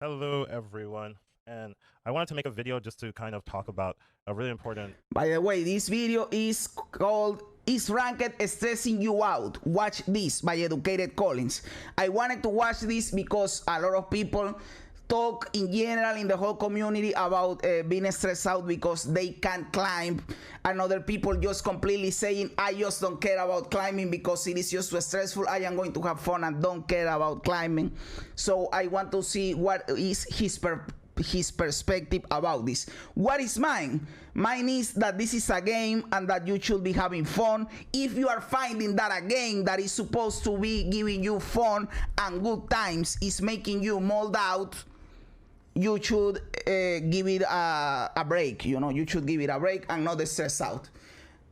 Hello, everyone. And I wanted to make a video just to kind of talk about a really important. By the way, this video is called "Is Ranked Stressing You Out?" Watch this by EducatedCollins. I wanted to watch this because a lot of people talk in general in the whole community about being stressed out because they can't climb, and other people just completely saying, I just don't care about climbing because it is just too stressful. I am going to have fun and don't care about climbing. So I want to see what is his perspective about this. What is mine? Mine is that this is a game and that you should be having fun. If you are finding that a game that is supposed to be giving you fun and good times is making you mold out, you should give it a break. You know, you should give it a break and not stress out.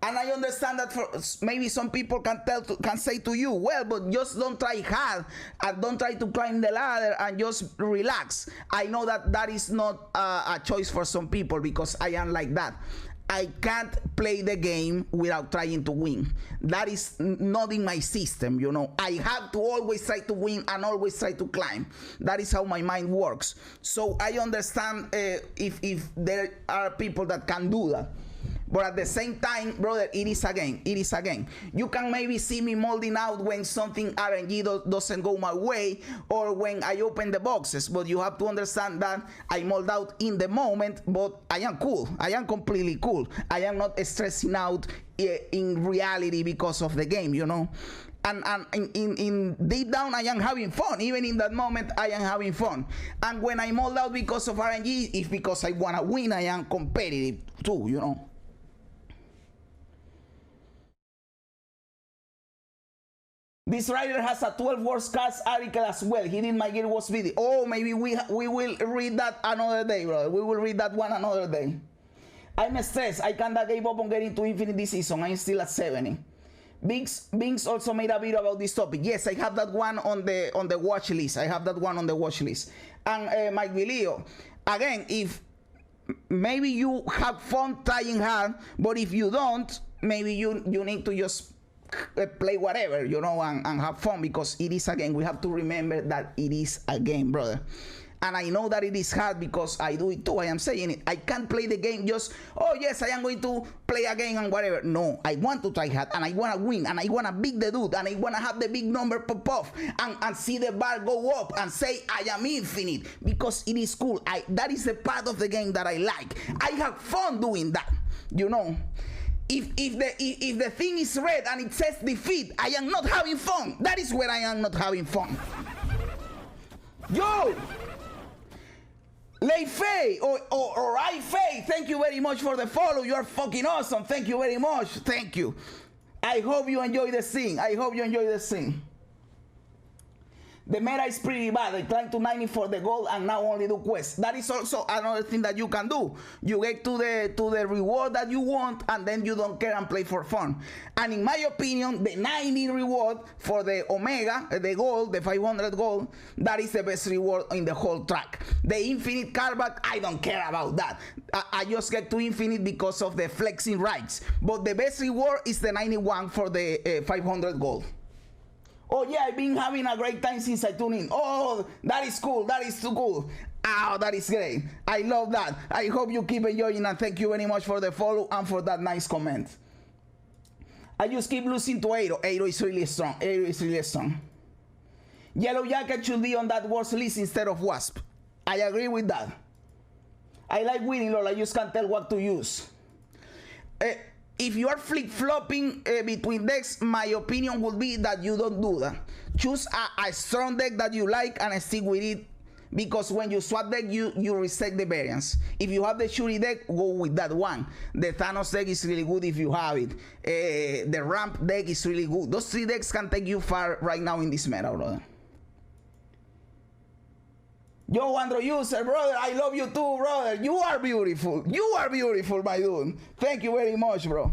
And I understand that for maybe some people can say to you, well, but just don't try hard and don't try to climb the ladder and just relax. I know that that is not a choice for some people because I am like that. I can't play the game without trying to win. That is not in my system, you know. I have to always try to win and always try to climb. That is how my mind works. So I understand if there are people that can do that. But at the same time, brother, it is a game. It is a game. You can maybe see me molding out when something RNG doesn't go my way or when I open the boxes. But you have to understand that I mold out in the moment, but I am cool. I am completely cool. I am not stressing out in reality because of the game, you know. And in deep down, I am having fun. Even in that moment, I am having fun. And when I mold out because of RNG, it's because I want to win. I am competitive too, you know. This writer has a 12 worst cards article as well. He did my Gear Wars video. Oh, maybe we will read that another day, brother. We will read that one another day. I'm stressed. I kinda gave up on getting to Infinite this season. I'm still at 70. Binks also made a video about this topic. Yes, I have that one on the watch list. I have that one on the watch list. And Mike Vilio, again, if maybe you have fun trying hard, but if you don't, maybe you need to just play whatever, you know, and have fun because it is a game. We have to remember that it is a game, brother. And I know that it is hard because I do it too. I am saying it. I can't play the game just, oh yes, I am going to play a game and whatever. No, I want to try hard and I want to win and I want to beat the dude and I want to have the big number pop off and see the bar go up and say I am infinite because it is cool. That is the part of the game that I like. I have fun doing that, you know. If the thing is red and it says defeat, I am not having fun. That is where I am not having fun. Yo! Lei Fei or I Fei, thank you very much for the follow. You are fucking awesome. Thank you very much. Thank you. I hope you enjoy the scene. I hope you enjoy the scene. The meta is pretty bad. I climbed to 90 for the gold and now only do quests. That is also another thing that you can do. You get to the reward that you want and then you don't care and play for fun. And in my opinion, the 90 reward for the Omega, the gold, the 500 gold, that is the best reward in the whole track. The infinite cardback, I don't care about that. I just get to infinite because of the flexing rights. But the best reward is the 91 for the 500 gold. Oh yeah, I've been having a great time since I tuned in. Oh, that is cool. That is too cool. Oh, that is great. I love that. I hope you keep enjoying and thank you very much for the follow and for that nice comment. I just keep losing to Aero. Aero is really strong. Aero is really strong. Yellow Jacket should be on that worst list instead of Wasp. I agree with that. I like winning, Lord. I just can't tell what to use. If you are flip-flopping between decks, my opinion would be that you don't do that. Choose a strong deck that you like and stick with it because when you swap deck, you reset the variance. If you have the Shuri deck, go with that one. The Thanos deck is really good if you have it. The Ramp deck is really good. Those three decks can take you far right now in this meta, brother. Yo, Andro User, brother, I love you too, brother. You are beautiful. You are beautiful, my dude. Thank you very much, bro.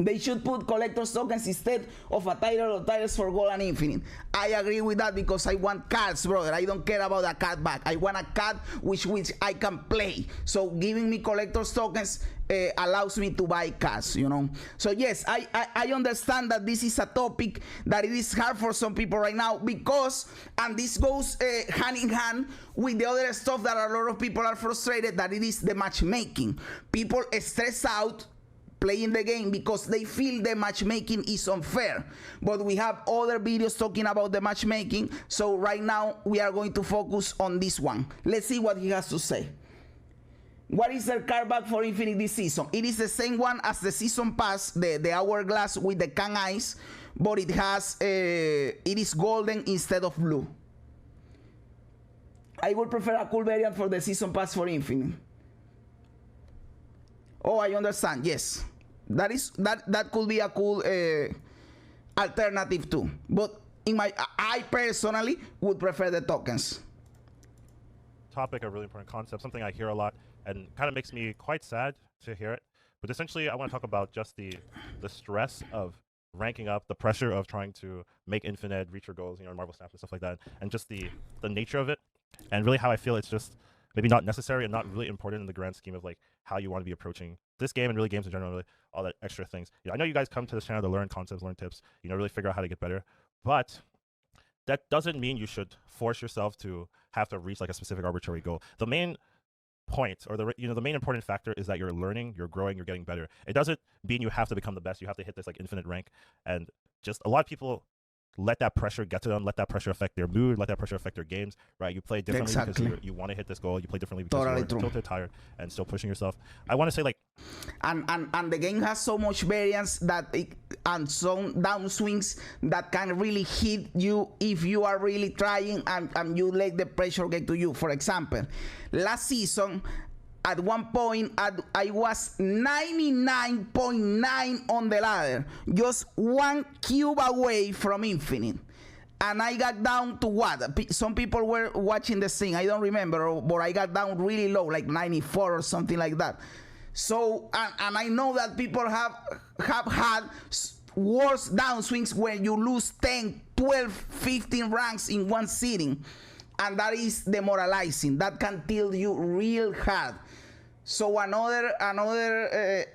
They should put collector's tokens instead of a title or titles for gold and infinite. I agree with that because I want cards, brother. I don't care about a card back. I want a card which I can play. So giving me collector's tokens allows me to buy cards, you know. So yes, I understand that this is a topic that it is hard for some people right now because, and this goes hand in hand with the other stuff that a lot of people are frustrated, that it is the matchmaking. People stress out playing the game because they feel the matchmaking is unfair, but we have other videos talking about the matchmaking, so right now we are going to focus on this one. Let's see what he has to say. What is their card back for Infinite this season? It is the same one as the season pass, the hourglass with the can eyes, but it has it is golden instead of blue. I would prefer a cool variant for the season pass for Infinite. Oh, I understand. Yes, that could be a cool alternative too. But I personally would prefer the tokens. Topic, a really important concept, something I hear a lot, and kind of makes me quite sad to hear it. But essentially, I want to talk about just the stress of ranking up, the pressure of trying to make infinite, reach your goals, you know, Marvel Snaps and stuff like that, and just the nature of it, and really how I feel it's just maybe not necessary and not really important in the grand scheme of like how you want to be approaching this game and really games in general, really all that extra things. You know, I know you guys come to this channel to learn concepts, learn tips, you know, really figure out how to get better, but that doesn't mean you should force yourself to have to reach like a specific arbitrary goal. The main point, or the main important factor is that you're learning, you're growing, you're getting better. It doesn't mean you have to become the best. You have to hit this like infinite rank, and just a lot of people let that pressure get to them, let that pressure affect their mood, let that pressure affect their games, right? You play differently because you want to hit this goal. You play differently because you're tilted, tired, and still pushing yourself. I want to say like... And the game has so much variance that and some downswings that can really hit you if you are really trying and you let the pressure get to you. For example, last season, at one point, I was 99.9 on the ladder, just one cube away from infinite. And I got down to what? Some people were watching the thing, I don't remember, but I got down really low, like 94 or something like that. So, and I know that people have had worse downswings when you lose 10, 12, 15 ranks in one sitting. And that is demoralizing. That can tilt you real hard. So another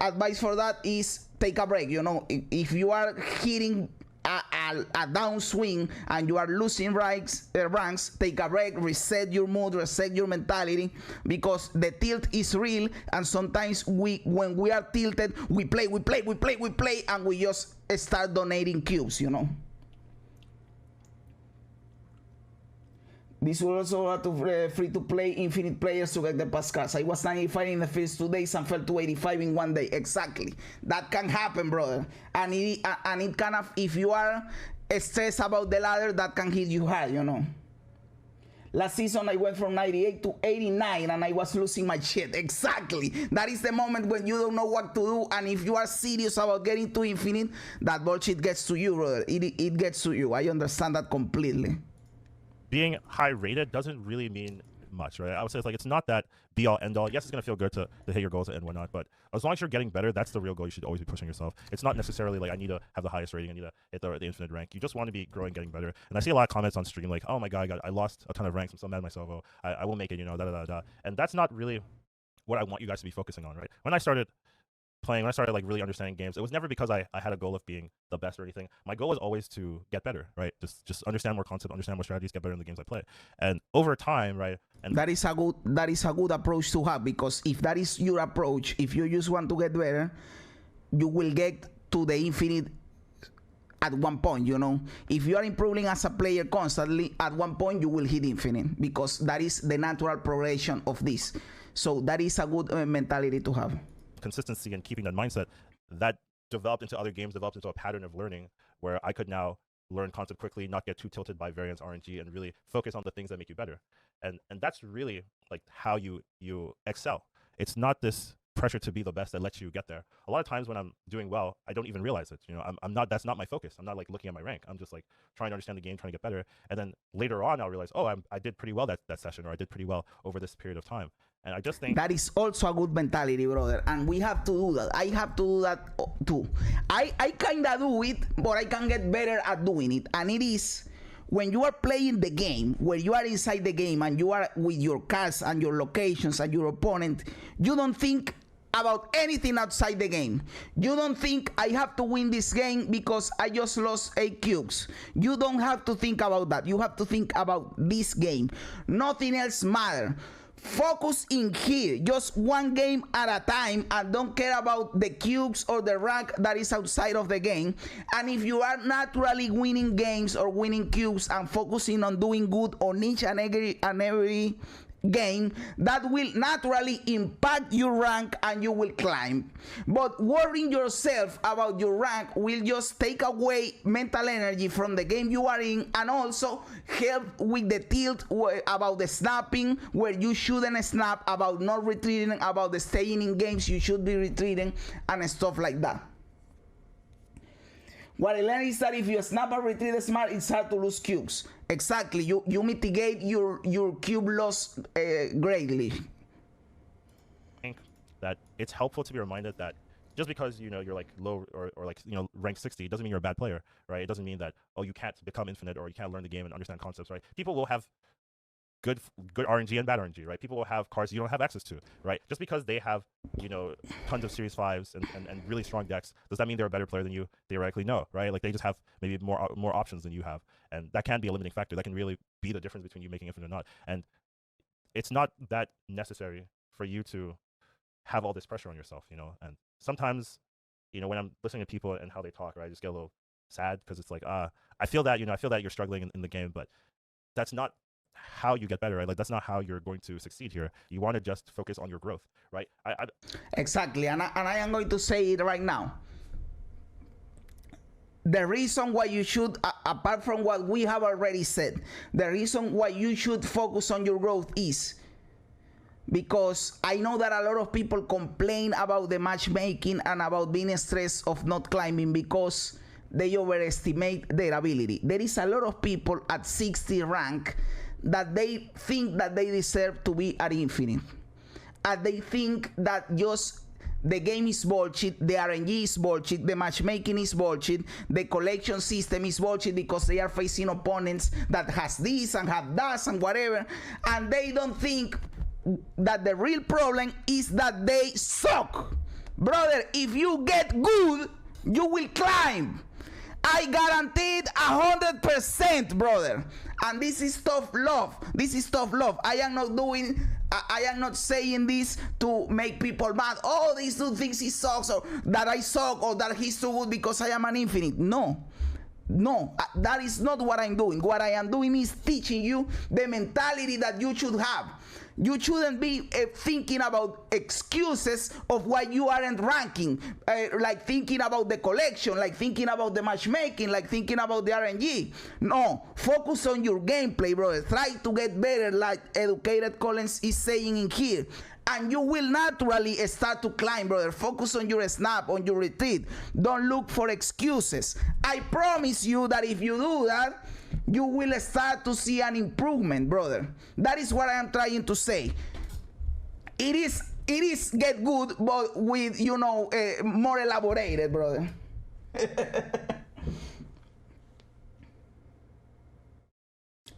advice for that is take a break. You know, if you are hitting a downswing and you are losing ranks, take a break, reset your mood, reset your mentality, because the tilt is real. And sometimes when we are tilted, we play, and we just start donating cubes. You know. This will also allow to free-to-play infinite players to get the pass cards. I was 95 in the first 2 days and fell to 85 in 1 day. Exactly. That can happen, brother. And it kind of, if you are stressed about the ladder, that can hit you hard, you know. Last season, I went from 98 to 89, and I was losing my shit. Exactly. That is the moment when you don't know what to do, and if you are serious about getting to infinite, that bullshit gets to you, brother. It gets to you. I understand that completely. Being high rated doesn't really mean much, right? I would say it's like, it's not that be all end all. Yes, it's gonna feel good to hit your goals and whatnot, but as long as you're getting better, that's the real goal. You should always be pushing yourself. It's not necessarily like I need to have the highest rating, I need to hit the infinite rank. You just want to be growing, getting better. And I see a lot of comments on stream like, oh my god, I lost a ton of ranks, I'm so mad at myself, oh, I will make it, you know, and that's not really what I want you guys to be focusing on, right? When I started playing, when I started like really understanding games, it was never because I had a goal of being the best or anything. My goal was always to get better, right? Just understand more concepts, understand more strategies, get better in the games I play. And over time, right? And that is a good approach to have, because if that is your approach, if you just want to get better, you will get to the infinite at one point, you know. If you are improving as a player constantly, at one point you will hit infinite, because that is the natural progression of this. So that is a good mentality to have. Consistency and keeping that mindset that developed into other games, developed into a pattern of learning where I could now learn concept quickly, not get too tilted by variance RNG, and really focus on the things that make you better. And that's really like how you excel. It's not this pressure to be the best that lets you get there. A lot of times when I'm doing well, I don't even realize it. You know, I'm not, that's not my focus. I'm not like looking at my rank. I'm just like trying to understand the game, trying to get better. And then later on, I'll realize, oh, I did pretty well that session, or I did pretty well over this period of time. And I just think that is also a good mentality, brother, and we have to do that. I have to do that too. I kind of do it, but I can get better at doing it, and it is when you are playing the game, where you are inside the game and you are with your cards and your locations and your opponent, you don't think about anything outside the game. You don't think I have to win this game because I just lost 8 cubes. You don't have to think about that. You have to think about this game. Nothing else matters. Focus in here, just one game at a time, and don't care about the cubes or the rank that is outside of the game. And if you are naturally winning games or winning cubes and focusing on doing good on each and every game, that will naturally impact your rank and you will climb. But worrying yourself about your rank will just take away mental energy from the game you are in, and also help with the tilt about the snapping where you shouldn't snap, about not retreating, about the staying in games you should be retreating, and stuff like that. What I learned is that if you snap and retreat smart, it's hard to lose cubes. Exactly, you mitigate your cube loss greatly. I think that it's helpful to be reminded that just because you're like low or like rank 60 doesn't mean you're a bad player, right? It doesn't mean that you can't become infinite or you can't learn the game and understand concepts, right? People will have good RNG and bad RNG, right? People will have cards you don't have access to, right? Just because they have tons of Series 5s and really strong decks, does that mean they're a better player than you? Theoretically, no, right? Like they just have maybe more options than you have, and that can be a limiting factor. That can really be the difference between you making infinite or not. And it's not that necessary for you to have all this pressure on yourself, And sometimes, when I'm listening to people and how they talk, right, I just get a little sad because it's like, I feel that you're struggling in the game, but that's not how you get better, right? Like that's not how you're going to succeed here. You want to just focus on your growth, right? Exactly, and I am going to say it right now. The reason why you should, apart from what we have already said, the reason why you should focus on your growth is because I know that a lot of people complain about the matchmaking and about being stressed of not climbing because they overestimate their ability. There is a lot of people at 60 rank that they think that they deserve to be at infinite, and they think that just the game is bullshit, the RNG is bullshit, the matchmaking is bullshit, the collection system is bullshit because they are facing opponents that has this and have that and whatever, and they don't think that the real problem is that they suck. Brother, if you get good, you will climb. I guaranteed 100%, brother. And this is tough love. This is tough love. I am not saying this to make people mad. Oh, this dude thinks he sucks, or that I suck, or that he's too good because I am an infinite. No, that is not what I'm doing. What I am doing is teaching you the mentality that you should have. You shouldn't be thinking about excuses of why you aren't ranking, like thinking about the collection, like thinking about the matchmaking, like thinking about the RNG. No, focus on your gameplay, brother. Try to get better, like EducatedCollins is saying in here, and you will naturally start to climb, brother. Focus on your snap, on your retreat. Don't look for excuses. I promise you that if you do that, you will start to see an improvement, brother. That is what I am trying to say. It is get good, but with more elaborated, brother.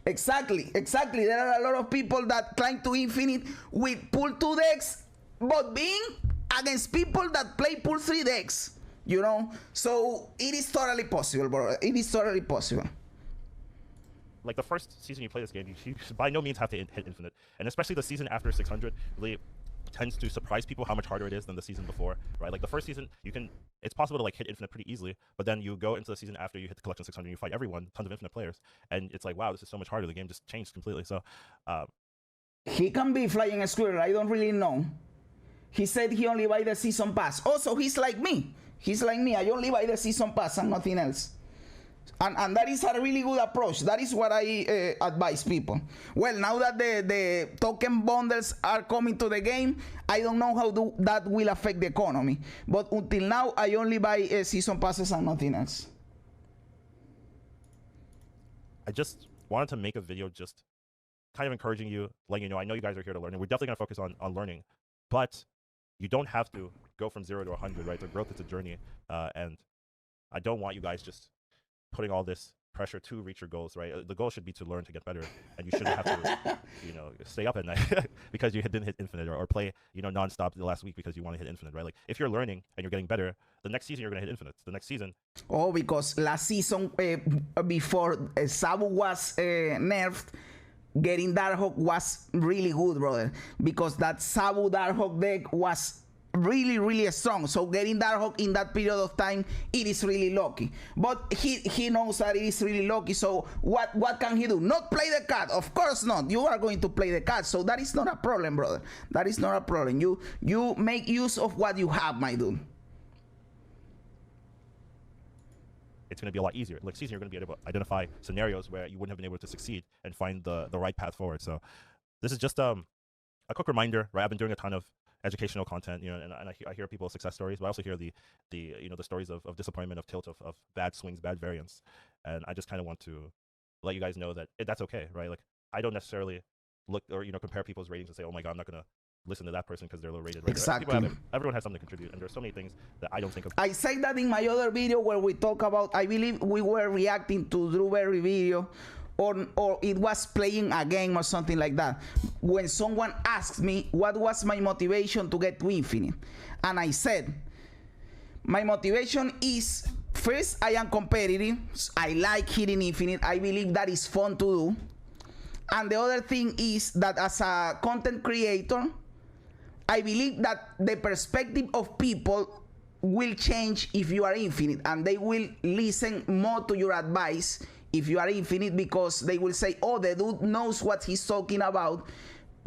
Exactly. There are a lot of people that climb to infinite with pool 2 decks, but being against people that play pool 3 decks, So it is totally possible, brother. It is totally possible. Like the first season you play this game, you by no means have to hit infinite, and especially the season after 600 really tends to surprise people how much harder it is than the season before, right? Like the first season, it's possible to like hit infinite pretty easily, but then you go into the season after you hit the collection 600, you fight everyone, tons of infinite players, and it's like, wow, this is so much harder. The game just changed completely. So he can be flying a squirrel. I don't really know. He said he only buy the season pass. Also, he's like me. I only buy the season pass and nothing else. And that is a really good approach. That is what I advise people. Well, now that the token bundles are coming to the game, I don't know how that will affect the economy. But until now, I only buy season passes and nothing else. I just wanted to make a video just kind of encouraging you, letting you know, I know you guys are here to learn, and we're definitely going to focus on learning, but you don't have to go from 0 to 100, right? The growth is a journey, and I don't want you guys just putting all this pressure to reach your goals, right? The goal should be to learn to get better, and you shouldn't have to, stay up at night because you didn't hit infinite, or play, nonstop the last week because you want to hit infinite, right? Like, if you're learning and you're getting better, the next season you're going to hit infinite. The next season. Oh, because last season, before Sabu was nerfed, getting Darkhawk was really good, brother, because that Sabu Darkhawk deck was really, really strong. So getting Darkhawk in that period of time, it is really lucky. But he knows that it is really lucky. So what can he do? Not play the card? Of course not. You are going to play the card. So that is not a problem, brother. That is not a problem. You make use of what you have, my dude. It's going to be a lot easier. Next season, you're going to be able to identify scenarios where you wouldn't have been able to succeed and find the right path forward. So this is just a quick reminder, right? I've been doing a ton of educational content, and I hear people's success stories, but I also hear the stories of disappointment, of tilt, of bad swings, bad variance. And I just kind of want to let you guys know that that's okay, right? Like, I don't necessarily look or compare people's ratings and say, oh my God, I'm not going to listen to that person because they're low rated. Right? Exactly. Everyone has something to contribute, and there's so many things that I don't think of. I said that in my other video where we talk about, I believe we were reacting to Drew Berry video, or it was playing a game or something like that, when someone asked me what was my motivation to get to infinite, and I said my motivation is, first, I am competitive. I like hitting infinite. I believe that is fun to do. And the other thing is that as a content creator, I believe that the perspective of people will change if you are infinite, and they will listen more to your advice if you are infinite, because they will say, oh, the dude knows what he's talking about.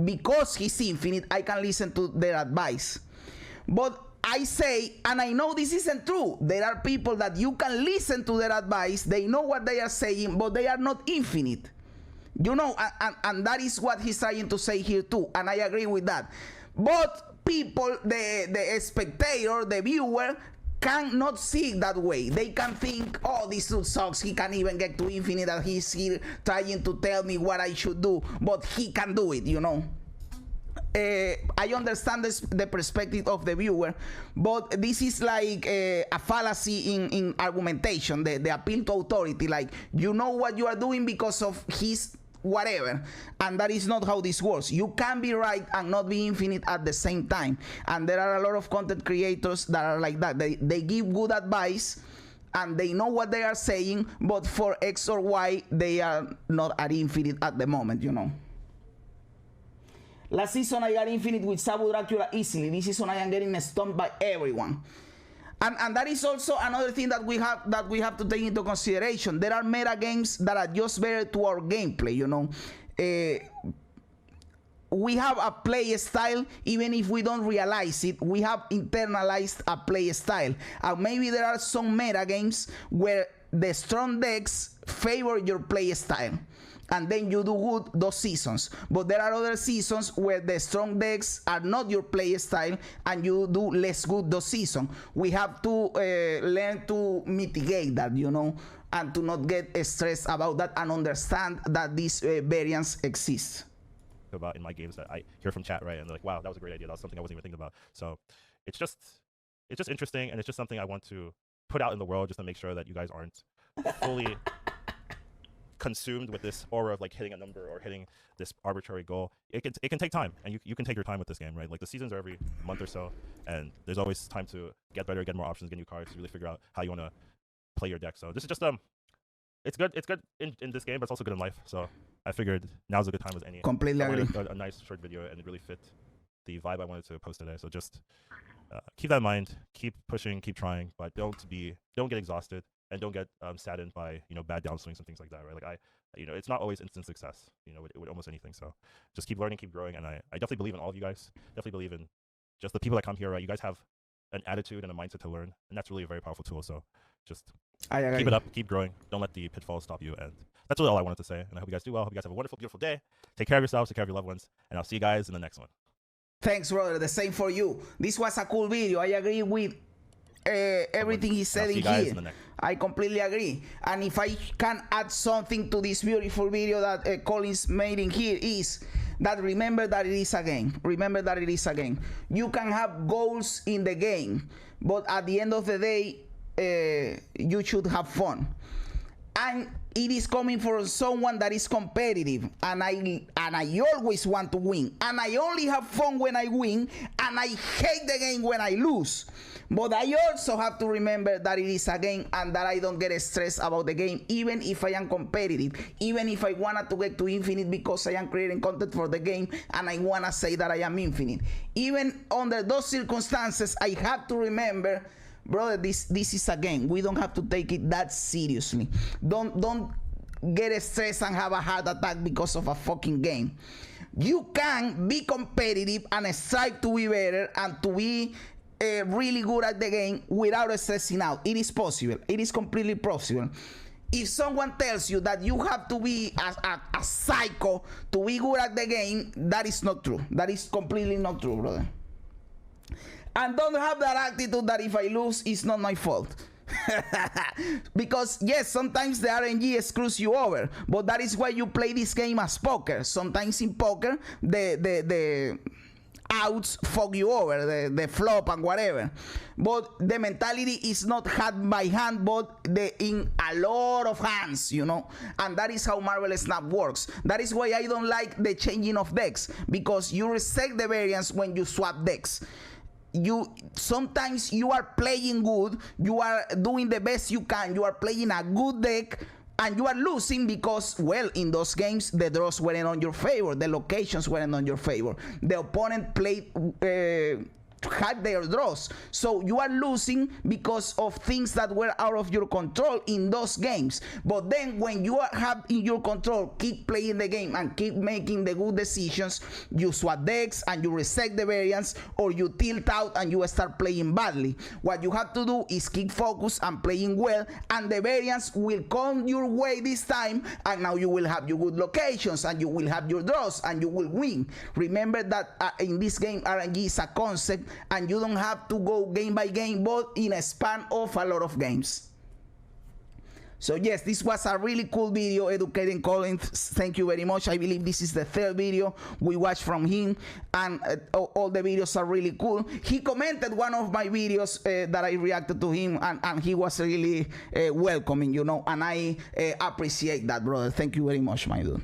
Because he's infinite, I can listen to their advice. But I say, and I know this isn't true, there are people that you can listen to their advice, they know what they are saying, but they are not infinite. And that is what he's trying to say here too, and I agree with that. But people, the spectator, the viewer, cannot see it that way. They can think, oh, this dude sucks, he can't even get to infinite, and he's here trying to tell me what I should do, but he can do it, I understand the perspective of the viewer, but this is like a fallacy in argumentation, the appeal to authority, like, you know what you are doing because of his whatever, and that is not how this works. You can be right and not be infinite at the same time, and there are a lot of content creators that are like that. They give good advice and they know what they are saying, but for X or Y they are not at infinite at the moment. Last season I got infinite with Sabu Dracula easily. This season I am getting stumped by everyone. And that is also another thing that we have to take into consideration. There are meta games that adjust better to our gameplay, we have a play style, even if we don't realize it. We have internalized a play style. And maybe there are some meta games where the strong decks favor your play style, and then you do good those seasons. But there are other seasons where the strong decks are not your play style and you do less good those seasons. We have to learn to mitigate that, and to not get stressed about that, and understand that these variance exists. About in my games that I hear from chat, right? And they're like, wow, that was a great idea. That was something I wasn't even thinking about. So it's just interesting, and it's just something I want to put out in the world, just to make sure that you guys aren't fully consumed with this aura of like hitting a number or hitting this arbitrary goal. It can take time, and you can take your time with this game, right? Like, the seasons are every month or so, and there's always time to get better, get more options, get new cards, to really figure out how you want to play your deck. So this is just it's good in this game, but it's also good in life. So I figured now's a good time as any. Completely agree. A nice short video, and it really fit the vibe I wanted to post today. So just keep that in mind, keep pushing, keep trying, but don't get exhausted, and don't get saddened by bad downswings and things like that, right? Like, it's not always instant success, with almost anything. So just keep learning, keep growing, and I definitely believe in all of you guys. Definitely believe in just the people that come here, right? You guys have an attitude and a mindset to learn, and that's really a very powerful tool. So just keep it up, keep growing. Don't let the pitfalls stop you. And that's really all I wanted to say. And I hope you guys do well. I hope you guys have a wonderful, beautiful day. Take care of yourselves, take care of your loved ones, and I'll see you guys in the next one. Thanks, brother. The same for you. This was a cool video. I agree with everything he said in here. I completely agree. And if I can add something to this beautiful video that Collins made in here is that remember that it is a game. Remember that it is a game. You can have goals in the game, but at the end of the day, you should have fun. And it is coming from someone that is competitive, and I always want to win, and I only have fun when I win, and I hate the game when I lose. But I also have to remember that it is a game and that I don't get stressed about the game, even if I am competitive, even if I wanted to get to infinite because I am creating content for the game and I want to say that I am infinite. Even under those circumstances, I have to remember, brother, this is a game. We don't have to take it that seriously. Don't get stressed and have a heart attack because of a fucking game. You can be competitive and strive to be better and to be really good at the game without stressing out. It is possible. It is completely possible. If someone tells you that you have to be a psycho to be good at the game, that is not true. That is completely not true, brother. And don't have that attitude that if I lose, it's not my fault. Because yes, sometimes the RNG screws you over, but that is why you play this game as poker. Sometimes in poker, the outs fuck you over, the flop and whatever. But the mentality is not hand by hand, but in a lot of hands, you know. And that is how Marvel Snap works. That is why I don't like the changing of decks, because you reset the variance when you swap decks. Sometimes you are playing good, you are doing the best you can, you are playing a good deck, and you are losing because, well, in those games the draws weren't on your favor, the locations weren't on your favor, the opponent played had their draws, so you are losing because of things that were out of your control in those games. But then when you have in your control, keep playing the game and keep making the good decisions, you swap decks and you reset the variance, or you tilt out and you start playing badly. What you have to do is keep focused and playing well, and the variance will come your way this time, and now you will have your good locations and you will have your draws and you will win. Remember that in this game RNG is a concept, and you don't have to go game by game, but in a span of a lot of games. So yes, this was a really cool video, EducatedCollins. Thank you very much. I believe this is the third video we watched from him, and all the videos are really cool. He commented one of my videos that I reacted to him, and he was really welcoming, you know, and I appreciate that, brother. Thank you very much, my dude.